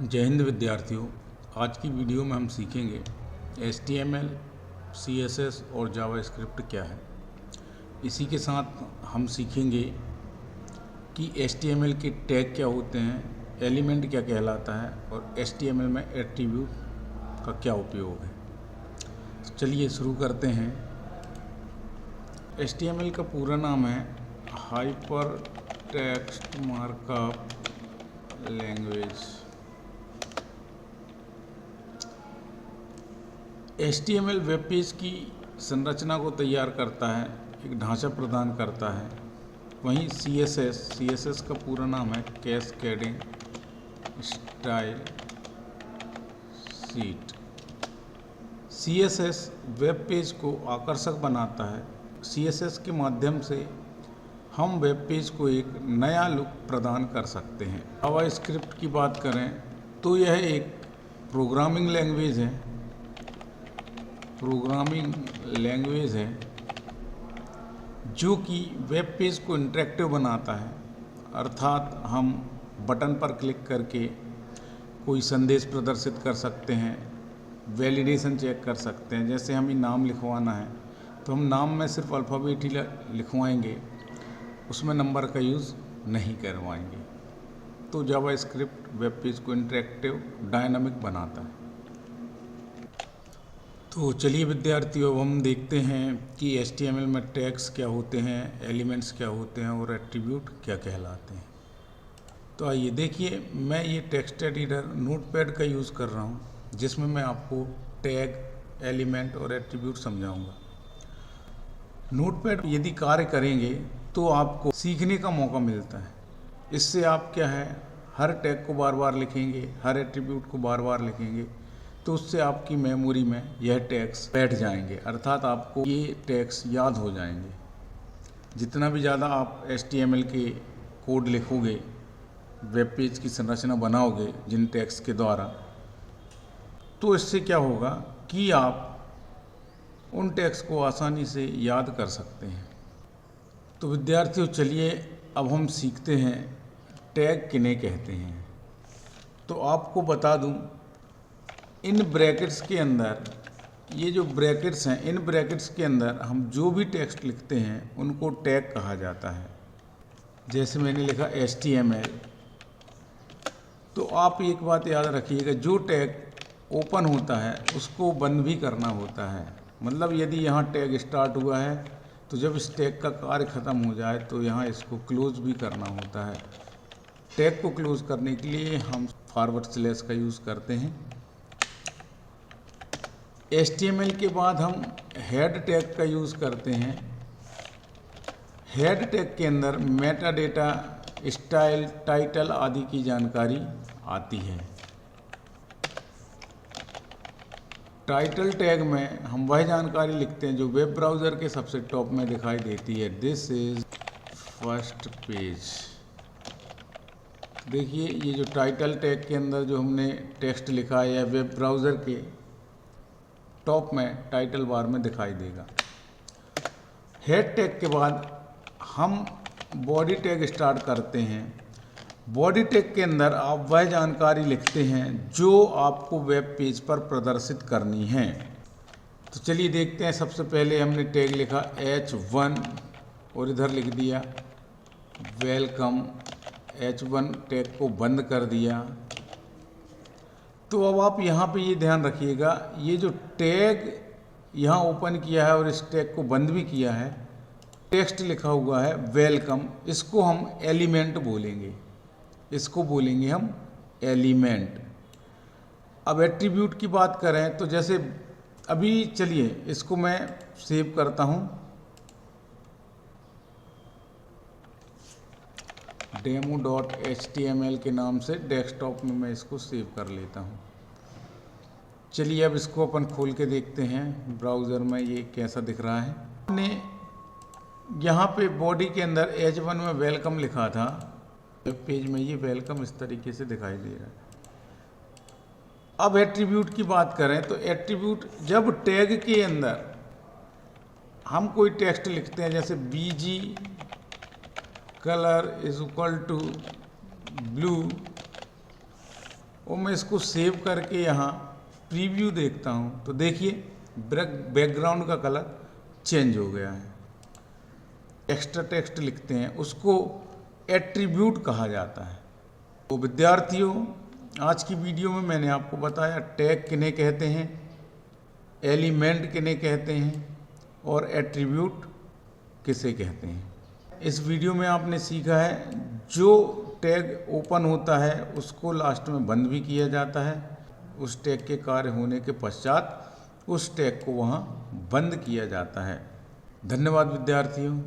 जय हिंद विद्यार्थियों। आज की वीडियो में हम सीखेंगे HTML, CSS और जावास्क्रिप्ट क्या है। इसी के साथ हम सीखेंगे कि HTML के टैग क्या होते हैं, एलिमेंट क्या कहलाता है और HTML में एट्रीब्यूट का क्या उपयोग है। तो चलिए शुरू करते हैं। HTML का पूरा नाम है hyper text markup language. HTML web page की संरचना को तैयार करता है, एक ढांचा प्रदान करता है। वहीं CSS का पूरा नाम है cascading style sheet. CSS web page को आकर्षक बनाता है। CSS के माध्यम से हम वेब पेज को एक नया लुक प्रदान कर सकते हैं। जावास्क्रिप्ट की बात करें तो यह एक प्रोग्रामिंग लैंग्वेज है जो कि वेब पेज को इंटरेक्टिव बनाता है। अर्थात हम बटन पर क्लिक करके कोई संदेश प्रदर्शित कर सकते हैं, वैलिडेशन चेक कर सकते हैं। जैसे हमें नाम लिखवाना है तो हम नाम में सिर्फ अल्फ़ाबेट ही लिखवाएंगे, उसमें नंबर का यूज़ नहीं करवाएंगे। तो जावास्क्रिप्ट वेब पेज को इंटरेक्टिव डायनामिक बनाता है। तो चलिए विद्यार्थियों, अब हम देखते हैं कि HTML में टैग्स क्या होते हैं, एलिमेंट्स क्या होते हैं और एट्रीब्यूट क्या कहलाते हैं। तो आइए देखिए, मैं ये टेक्स्ट एडिटर नोटपैड का यूज़ कर रहा हूँ, जिसमें मैं आपको टैग, एलिमेंट और एट्रीब्यूट समझाऊंगा। नोटपैड यदि कार्य करेंगे तो आपको सीखने का मौका मिलता है। इससे आप क्या है, हर टैग को बार बार लिखेंगे, हर एट्रीब्यूट को बार बार लिखेंगे, तो उससे आपकी मेमोरी में यह टैग्स बैठ जाएंगे। अर्थात आपको ये टैग्स याद हो जाएंगे। जितना भी ज़्यादा आप HTML के कोड लिखोगे, वेब पेज की संरचना बनाओगे जिन टैग्स के द्वारा, तो इससे क्या होगा कि आप उन टैग्स को आसानी से याद कर सकते हैं। तो विद्यार्थियों चलिए अब हम सीखते हैं टैग किन्हें कहते हैं। तो आपको बता दूं, इन ब्रैकेट्स के अंदर, ये जो ब्रैकेट्स हैं, इन ब्रैकेट्स के अंदर हम जो भी टेक्स्ट लिखते हैं उनको टैग कहा जाता है। जैसे मैंने लिखा HTML, तो आप एक बात याद रखिएगा, जो टैग ओपन होता है उसको बंद भी करना होता है। मतलब यदि यहाँ टैग स्टार्ट हुआ है तो जब इस टैग का कार्य ख़त्म हो जाए तो यहाँ इसको क्लोज भी करना होता है। टैग को क्लोज करने के लिए हम फॉरवर्ड स्लैश का यूज़ करते हैं। HTML के बाद हम हेड टैग का यूज़ करते हैं। हेड टैग के अंदर मेटा डेटा, स्टाइल, टाइटल आदि की जानकारी आती है। टाइटल टैग में हम वह जानकारी लिखते हैं जो वेब ब्राउज़र के सबसे टॉप में दिखाई देती है। This is first page. देखिए, ये जो टाइटल टैग के अंदर जो हमने टेक्स्ट लिखा है, वेब ब्राउज़र के टॉप में टाइटल बार में दिखाई देगा। हेड टैग के बाद हम बॉडी टैग स्टार्ट करते हैं। बॉडी टैग के अंदर आप वह जानकारी लिखते हैं जो आपको वेब पेज पर प्रदर्शित करनी है। तो चलिए देखते हैं। सबसे पहले हमने टैग लिखा H1 और इधर लिख दिया वेलकम। H1 टैग को बंद कर दिया। तो अब आप यहाँ पे ये ध्यान रखिएगा, ये जो टैग यहाँ ओपन किया है और इस टैग को बंद भी किया है, टेक्स्ट लिखा हुआ है वेलकम, इसको हम एलिमेंट बोलेंगे। इसको बोलेंगे हम एलिमेंट। अब एट्रीब्यूट की बात करें तो जैसे अभी, चलिए इसको मैं सेव करता हूँ, demo.html के नाम से डेस्कटॉप में मैं इसको सेव कर लेता हूँ। चलिए अब इसको अपन खोल के देखते हैं ब्राउज़र में ये कैसा दिख रहा है। हमने यहाँ पे बॉडी के अंदर H1 में वेलकम लिखा था, वेब पेज में ये वेलकम इस तरीके से दिखाई दे रहा है। अब एट्रीब्यूट की बात करें तो एट्रीब्यूट, जब टैग के अंदर हम कोई टेक्स्ट लिखते हैं, जैसे BG colour is equal to blue, और मैं इसको सेव करके यहाँ प्रीव्यू देखता हूँ तो देखिए बैकग्राउंड का कलर चेंज हो गया है। एक्स्ट्रा टेक्स्ट लिखते हैं उसको एट्रीब्यूट कहा जाता है। तो विद्यार्थियों, आज की वीडियो में मैंने आपको बताया टैग किन्हें कहते हैं, एलिमेंट किन्हें कहते हैं और एट्रीब्यूट किसे कहते हैं। इस वीडियो में आपने सीखा है जो टैग ओपन होता है उसको लास्ट में बंद भी किया जाता है। उस टैग के कार्य होने के पश्चात उस टैग को वहाँ बंद किया जाता है। धन्यवाद विद्यार्थियों।